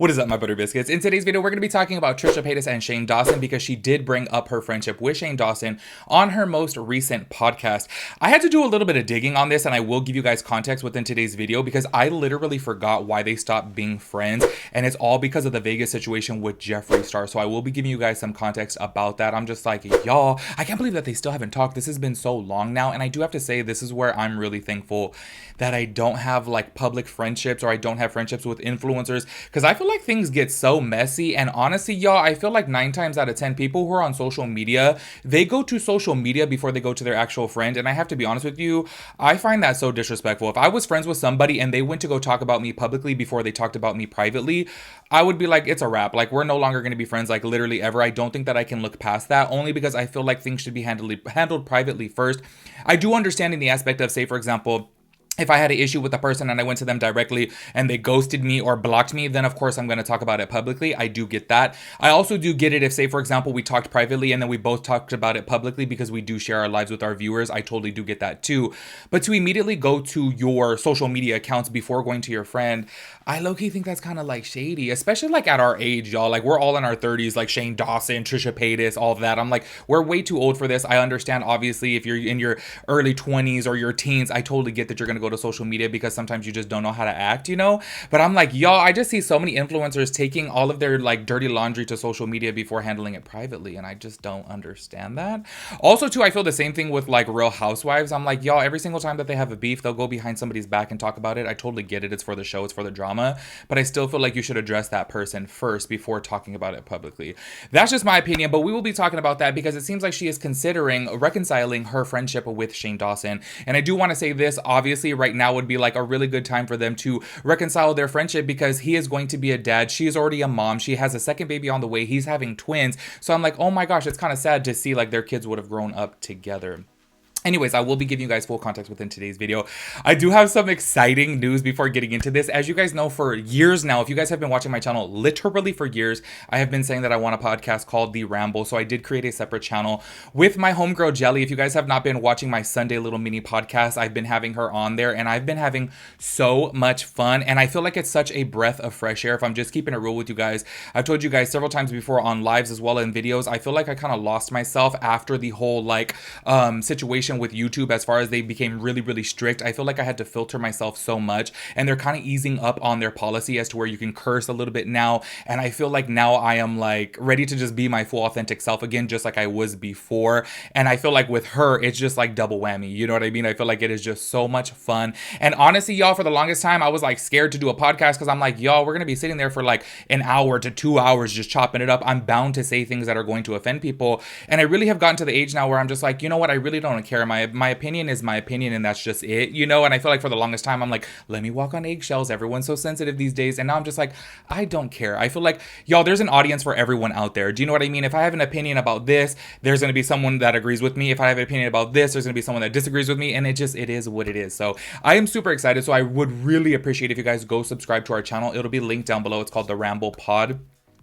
What is up, my butter biscuits? In today's video, we're going to be talking about Trisha Paytas and Shane Dawson because she did bring up her friendship with Shane Dawson on her most recent podcast. I had to do a little bit of digging on this, and I will give you guys context within today's video because I literally forgot why they stopped being friends, and it's all because of the Vegas situation with Jeffree Star. So I will be giving you guys some context about that. I'm just like, y'all, I can't believe that they still haven't talked. This has been so long now, and I do have to say this is where I'm really thankful that I don't have like public friendships, or I don't have friendships with influencers, because I feel like things get so messy. And honestly, y'all, I feel like 9 times out of 10 people who are on social media, they go to social media before they go to their actual friend. And I have to be honest with you, I find that so disrespectful. If I was friends with somebody and they went to go talk about me publicly before they talked about me privately, I would be like, it's a wrap. Like, we're no longer going to be friends, like literally ever. I don't think that I can look past that, only because I feel like things should be handled privately first. I do understand in the aspect of, say, for example, if I had an issue with a person and I went to them directly and they ghosted me or blocked me, then of course I'm going to talk about it publicly. I do get that. I also do get it if, say, for example, we talked privately and then we both talked about it publicly because we do share our lives with our viewers. I totally do get that too. But to immediately go to your social media accounts before going to your friend, I low-key think that's kind of like shady, especially like at our age, y'all. Like, we're all in our 30s, like Shane Dawson, Trisha Paytas, all of that. I'm like, we're way too old for this. I understand, obviously, if you're in your early 20s or your teens, I totally get that you're going to go to social media because sometimes you just don't know how to act, you know? But I'm like, y'all, I just see so many influencers taking all of their like dirty laundry to social media before handling it privately, and I just don't understand that. Also, too, I feel the same thing with like Real Housewives. I'm like, y'all, every single time that they have a beef, they'll go behind somebody's back and talk about it. I totally get it. It's for the show, it's for the drama, but I still feel like you should address that person first before talking about it publicly. That's just my opinion, but we will be talking about that because it seems like she is considering reconciling her friendship with Shane Dawson. And I do want to say this, obviously right now would be like a really good time for them to reconcile their friendship because he is going to be a dad. She is already a mom. She has a second baby on the way. He's having twins. So I'm like, oh my gosh, it's kind of sad to see like their kids would have grown up together. Anyways, I will be giving you guys full context within today's video. I do have some exciting news before getting into this. As you guys know, for years now, if you guys have been watching my channel literally for years, I have been saying that I want a podcast called The Ramble. So I did create a separate channel with my homegirl Jelly. If you guys have not been watching my Sunday little mini podcast, I've been having her on there and I've been having so much fun. And I feel like it's such a breath of fresh air. If I'm just keeping it real with you guys, I've told you guys several times before on lives as well as in videos, I feel like I kind of lost myself after the whole like situation with YouTube as far as they became really strict. I feel like I had to filter myself so much, and they're kind of easing up on their policy as to where you can curse a little bit now, and I feel like now I am like ready to just be my full authentic self again, just like I was before. And I feel like with her it's just like double whammy, you know what I mean? I feel like it is just so much fun. And honestly, y'all, for the longest time I was like scared to do a podcast because I'm like, y'all, we're gonna be sitting there for like an hour to 2 hours just chopping it up. I'm bound to say things that are going to offend people, and I really have gotten to the age now where I'm just like, you know what, I really don't care. My opinion is my opinion, and that's just it, you know? And I feel like for the longest time, I'm like, let me walk on eggshells. Everyone's so sensitive these days. And now I'm just like, I don't care. I feel like, y'all, there's an audience for everyone out there. Do you know what I mean? If I have an opinion about this, there's going to be someone that agrees with me. If I have an opinion about this, there's going to be someone that disagrees with me. And it is what it is. So I am super excited. So I would really appreciate if you guys go subscribe to our channel. It'll be linked down below. It's called The Ramble Pod.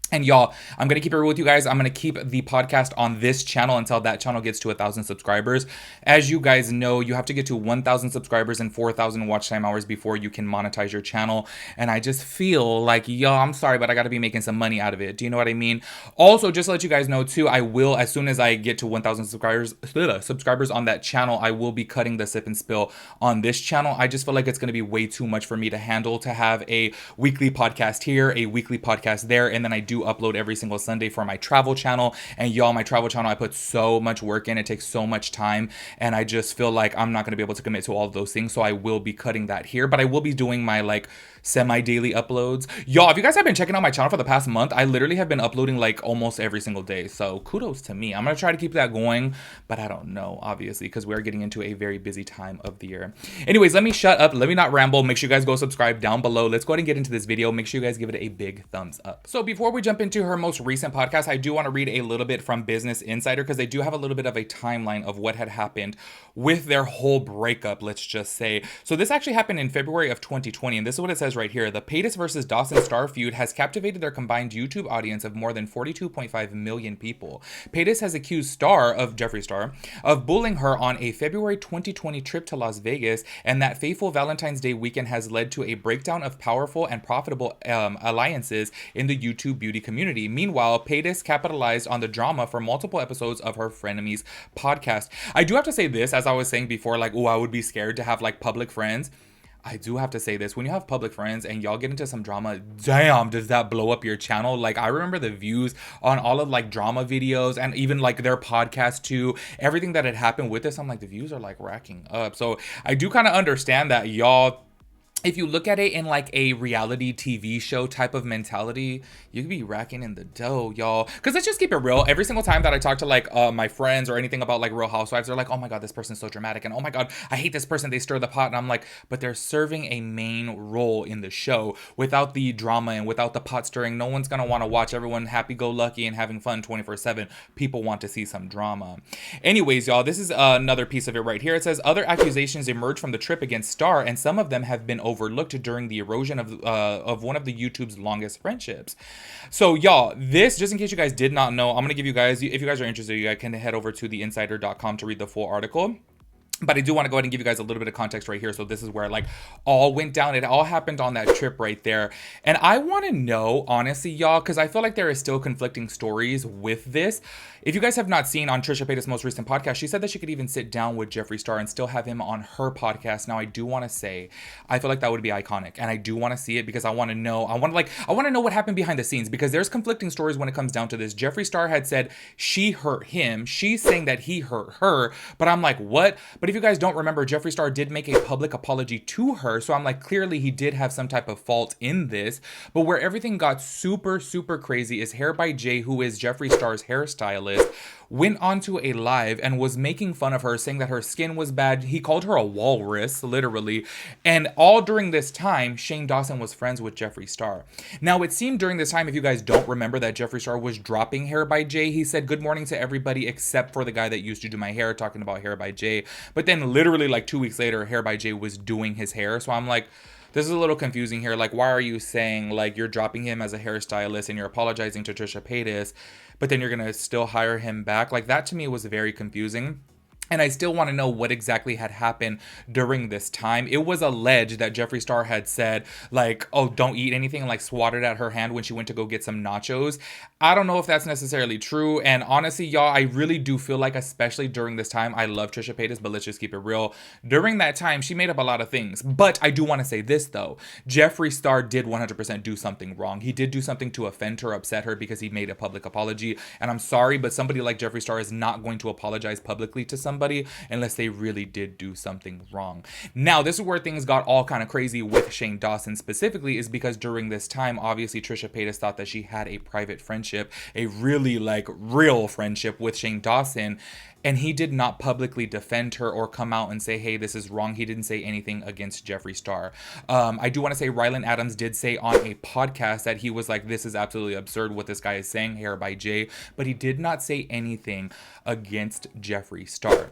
And y'all, I'm going to keep it real with you guys. I'm going to keep the podcast on this channel until that channel gets to 1,000 subscribers. As you guys know, you have to get to 1,000 subscribers and 4,000 watch time hours before you can monetize your channel. And I just feel like, y'all, I'm sorry, but I got to be making some money out of it. Do you know what I mean? Also, just to let you guys know too, I will, as soon as I get to 1,000 subscribers on that channel, I will be cutting the sip and spill on this channel. I just feel like it's going to be way too much for me to handle, to have a weekly podcast here, a weekly podcast there, and then I do upload every single Sunday for my travel channel. And y'all, my travel channel, I put so much work in. It takes so much time, and I just feel like I'm not going to be able to commit to all of those things. So I will be cutting that here, but I will be doing my like semi-daily uploads. Y'all, if you guys have been checking out my channel for the past month, I literally have been uploading like almost every single day. So kudos to me. I'm going to try to keep that going, but I don't know, obviously, because we're getting into a very busy time of the year. Anyways, let me shut up. Let me not ramble. Make sure you guys go subscribe down below. Let's go ahead and get into this video. Make sure you guys give it a big thumbs up. So before we jump into her most recent podcast, I do want to read a little bit from Business Insider because they do have a little bit of a timeline of what had happened with their whole breakup, let's just say. So this actually happened in February of 2020, and this is what it says right here. The Paytas versus Dawson star feud has captivated their combined YouTube audience of more than 42.5 million people. Paytas has accused Jeffree Star of bullying her on a February 2020 trip to Las Vegas, and that fateful Valentine's Day weekend has led to a breakdown of powerful and profitable alliances in the YouTube beauty community. Meanwhile, Paytas capitalized on the drama for multiple episodes of her Frenemies podcast. I do have to say this, as I was saying before, like, oh, I would be scared to have like public friends. I do have to say this, when you have public friends and y'all get into some drama, damn, does that blow up your channel? Like, I remember the views on all of like drama videos and even like their podcast too, everything that had happened with this, I'm like, the views are like racking up. So I do kind of understand that, y'all. If you look at it in like a reality TV show type of mentality, you could be racking in the dough, y'all. Because let's just keep it real. Every single time that I talk to like my friends or anything about like Real Housewives, they're like, oh my God, this person's so dramatic. And oh my God, I hate this person. They stir the pot. And I'm like, but they're serving a main role in the show. Without the drama and without the pot stirring, no one's going to want to watch everyone happy-go-lucky and having fun 24/7. People want to see some drama. Anyways, y'all, this is another piece of it right here. It says, other accusations emerged from the trip against Star, and some of them have been overlooked during the erosion of one of the YouTube's longest friendships. So y'all, this, just in case you guys did not know, I'm gonna give you guys, if you guys are interested, you guys can head over to theinsider.com to read the full article. But I do want to go ahead and give you guys a little bit of context right here. So this is where like all went down. It all happened on that trip right there. And I want to know, honestly, y'all, because I feel like there is still conflicting stories with this. If you guys have not seen on Trisha Paytas' most recent podcast, she said that she could even sit down with Jeffree Star and still have him on her podcast. Now, I do want to say, I feel like that would be iconic. And I do want to see it because I want to know, I want to know what happened behind the scenes, because there's conflicting stories when it comes down to this. Jeffree Star had said she hurt him. She's saying that he hurt her. But I'm like, what? But if you guys don't remember, Jeffree Star did make a public apology to her. So I'm like, clearly he did have some type of fault in this. But where everything got super, super crazy is Hair by Jay, who is Jeffree Star's hairstylist, went onto a live and was making fun of her, saying that her skin was bad. He called her a walrus, literally. And all during this time, Shane Dawson was friends with Jeffree Star. Now, it seemed during this time, if you guys don't remember, that Jeffree Star was dropping Hair by Jay. He said, good morning to everybody except for the guy that used to do my hair, talking about Hair by Jay. But then literally like 2 weeks later, Hair by Jay was doing his hair. So I'm like, this is a little confusing here. Like, why are you saying like you're dropping him as a hairstylist and you're apologizing to Trisha Paytas, but then you're going to still hire him back? Like, that to me was very confusing. And I still want to know what exactly had happened during this time. It was alleged that Jeffree Star had said, like, oh, don't eat anything, and like swatted at her hand when she went to go get some nachos. I don't know if that's necessarily true. And honestly, y'all, I really do feel like, especially during this time, I love Trisha Paytas, but let's just keep it real. During that time, she made up a lot of things. But I do want to say this, though. Jeffree Star did 100% do something wrong. He did do something to offend her, upset her, because he made a public apology. And I'm sorry, but somebody like Jeffree Star is not going to apologize publicly to somebody unless they really did do something wrong. Now, this is where things got all kind of crazy with Shane Dawson specifically, is because during this time, obviously Trisha Paytas thought that she had a private friendship, a really like real friendship with Shane Dawson. And he did not publicly defend her or come out and say, hey, this is wrong. He didn't say anything against Jeffree Star. I do want to say Rylan Adams did say on a podcast that he was like, this is absolutely absurd what this guy is saying, Hair by Jay. But he did not say anything against Jeffree Star.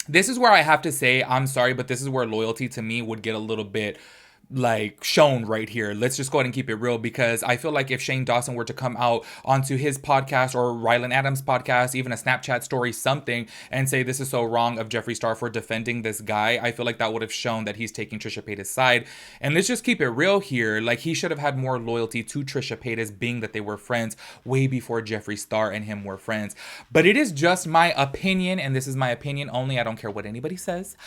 This is where I have to say, I'm sorry, but this is where loyalty to me would get a little bit like shown right here. Let's just go ahead and keep it real, because I feel like if Shane Dawson were to come out onto his podcast or Rylan Adams' podcast, even a Snapchat story, something, and say this is so wrong of Jeffree Star for defending this guy, I feel like that would have shown that he's taking Trisha Paytas' side. And let's just keep it real here. Like, he should have had more loyalty to Trisha Paytas, being that they were friends way before Jeffree Star and him were friends. But it is just my opinion, and this is my opinion only. I don't care what anybody says.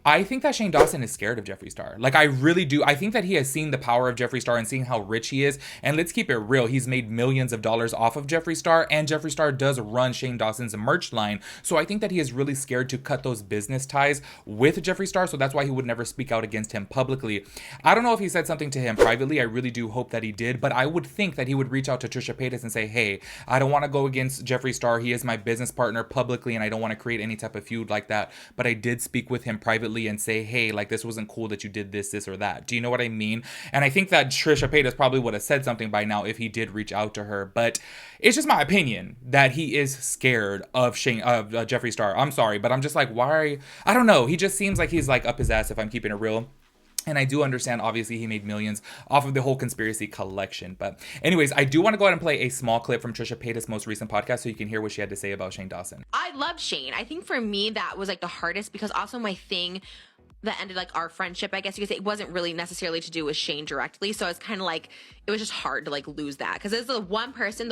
I think that Shane Dawson is scared of Jeffree Star. Like, I really do. I think that he has seen the power of Jeffree Star and seen how rich he is. And let's keep it real. He's made millions of dollars off of Jeffree Star, and Jeffree Star does run Shane Dawson's merch line. So I think that he is really scared to cut those business ties with Jeffree Star. So that's why he would never speak out against him publicly. I don't know if he said something to him privately. I really do hope that he did. But I would think that he would reach out to Trisha Paytas and say, hey, I don't want to go against Jeffree Star. He is my business partner publicly, and I don't want to create any type of feud like that. But I did speak with him privately and say, hey, like, this wasn't cool that you did this or that. Do you know know what I mean? And I think that Trisha Paytas probably would have said something by now if he did reach out to her. But it's just my opinion that he is scared of Jeffree Star. I'm sorry, but I'm just like, why? I don't know. He just seems like he's like up his ass, if I'm keeping it real. And I do understand, obviously, he made millions off of the whole conspiracy collection. But anyways, I do want to go ahead and play a small clip from Trisha Paytas' most recent podcast so you can hear what she had to say about Shane Dawson. I loved Shane. I think for me, that was like the hardest because also my thing that ended like our friendship, I guess you could say, it wasn't really necessarily to do with Shane directly. So it's kind of like, it was just hard to like lose that. Cause there's the one person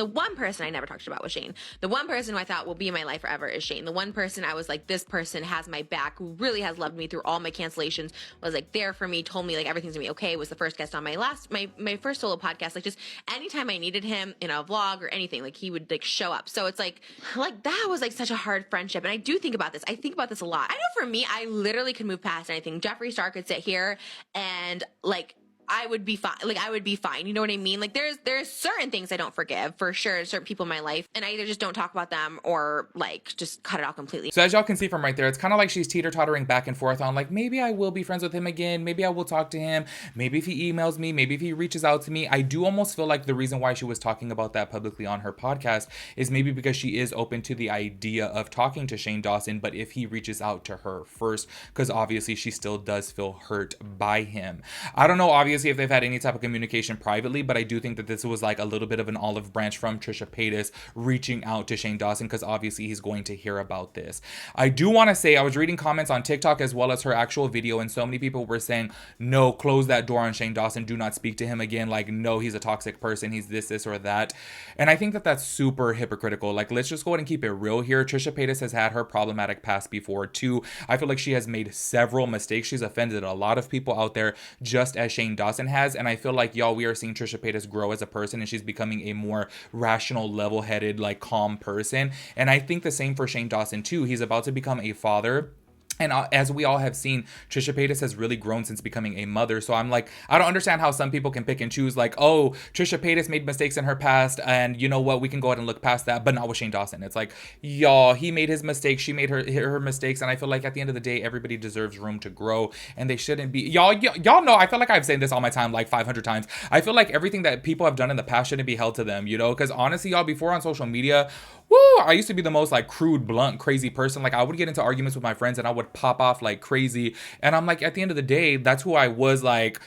I never talked about was Shane. The one person who I thought will be in my life forever is Shane. The one person I was like, this person has my back, who really has loved me through all my cancellations, was like there for me, told me like everything's gonna be okay, was the first guest on my first solo podcast. Like just anytime I needed him in a vlog or anything, like he would like show up. So it's like that was like such a hard friendship. And I do think about this. I think about this a lot. I know for me, I literally could move past anything. Jeffree Star could sit here and like I would be fine. Like I would be fine. You know what I mean? Like there's certain things I don't forgive for sure. Certain people in my life, and I either just don't talk about them or like just cut it out completely. So as y'all can see from right there, it's kind of like she's teeter-tottering back and forth on like, maybe I will be friends with him again. Maybe I will talk to him. Maybe if he emails me, maybe if he reaches out to me. I do almost feel like the reason why she was talking about that publicly on her podcast is maybe because she is open to the idea of talking to Shane Dawson, but if he reaches out to her first, because obviously she still does feel hurt by him. I don't know, obviously, if they've had any type of communication privately, but I do think that this was like a little bit of an olive branch from Trisha Paytas reaching out to Shane Dawson, because obviously he's going to hear about this. I do want to say, I was reading comments on TikTok as well as her actual video, and so many people were saying, no, close that door on Shane Dawson, do not speak to him again, like, no, he's a toxic person, he's this or that. And I think that that's super hypocritical. Like, let's just go ahead and keep it real here. Trisha Paytas has had her problematic past before too. I feel like she has made several mistakes. She's offended a lot of people out there, just as Shane Dawson has. And I feel like, y'all, we are seeing Trisha Paytas grow as a person, and she's becoming a more rational, level-headed, like, calm person. And I think the same for Shane Dawson too. He's about to become a father. And as we all have seen, Trisha Paytas has really grown since becoming a mother. So I'm like, I don't understand how some people can pick and choose, like, oh, Trisha Paytas made mistakes in her past, and you know what, we can go ahead and look past that, but not with Shane Dawson. It's like, y'all, he made his mistakes, she made her mistakes, and I feel like at the end of the day, everybody deserves room to grow, and they shouldn't be, y'all know, I feel like I've said this all my time, like 500 times. I feel like everything that people have done in the past shouldn't be held to them, you know, because honestly, y'all, before on social media, woo, I used to be the most like crude, blunt, crazy person. Like I would get into arguments with my friends and I would pop off like crazy. And I'm like, at the end of the day, that's who I was like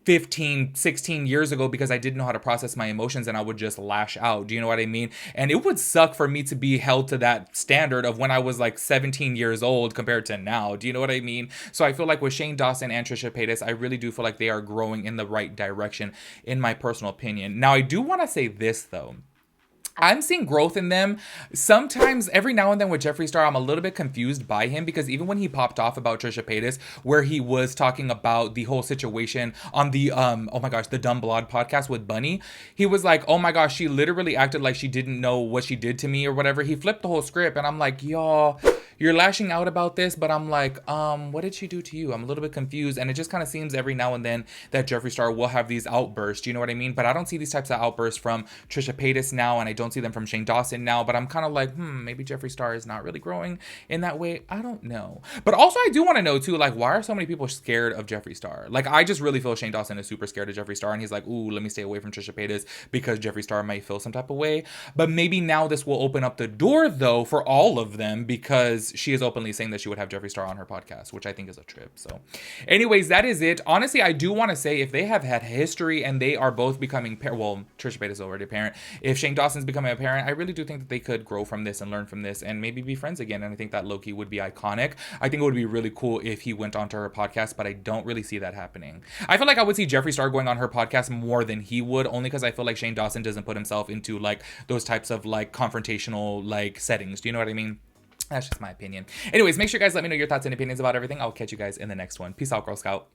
15, 16 years ago, because I didn't know how to process my emotions and I would just lash out. Do you know what I mean? And it would suck for me to be held to that standard of when I was like 17 years old compared to now. Do you know what I mean? So I feel like with Shane Dawson and Trisha Paytas, I really do feel like they are growing in the right direction, in my personal opinion. Now, I do want to say this though. I'm seeing growth in them. Sometimes, every now and then with Jeffree Star, I'm a little bit confused by him, because even when he popped off about Trisha Paytas, where he was talking about the whole situation on the, oh my gosh, the Dumb Blog podcast with Bunny, he was like, oh my gosh, she literally acted like she didn't know what she did to me or whatever. He flipped the whole script, and I'm like, y'all, you're lashing out about this, but I'm like, what did she do to you? I'm a little bit confused, and it just kind of seems every now and then that Jeffree Star will have these outbursts, you know what I mean? But I don't see these types of outbursts from Trisha Paytas now, and I don't see them from Shane Dawson now, but I'm kind of like, maybe Jeffree Star is not really growing in that way. I don't know. But also, I do want to know too, like, why are so many people scared of Jeffree Star? Like, I just really feel Shane Dawson is super scared of Jeffree Star, and he's like, ooh, let me stay away from Trisha Paytas because Jeffree Star might feel some type of way. But maybe now this will open up the door though for all of them, because she is openly saying that she would have Jeffree Star on her podcast, which I think is a trip. So anyways, that is it. Honestly, I do want to say, if they have had history and they are both becoming well, Trisha Paytas is already a parent. If Shane Dawson's becoming a parent, I really do think that they could grow from this and learn from this and maybe be friends again. And I think that low-key would be iconic. I think it would be really cool if he went onto her podcast, but I don't really see that happening. I feel like I would see Jeffree Star going on her podcast more than he would, only because I feel like Shane Dawson doesn't put himself into like those types of like confrontational like settings. Do you know what I mean? That's just my opinion. Anyways, make sure you guys let me know your thoughts and opinions about everything. I'll catch you guys in the next one. Peace out, Girl Scout.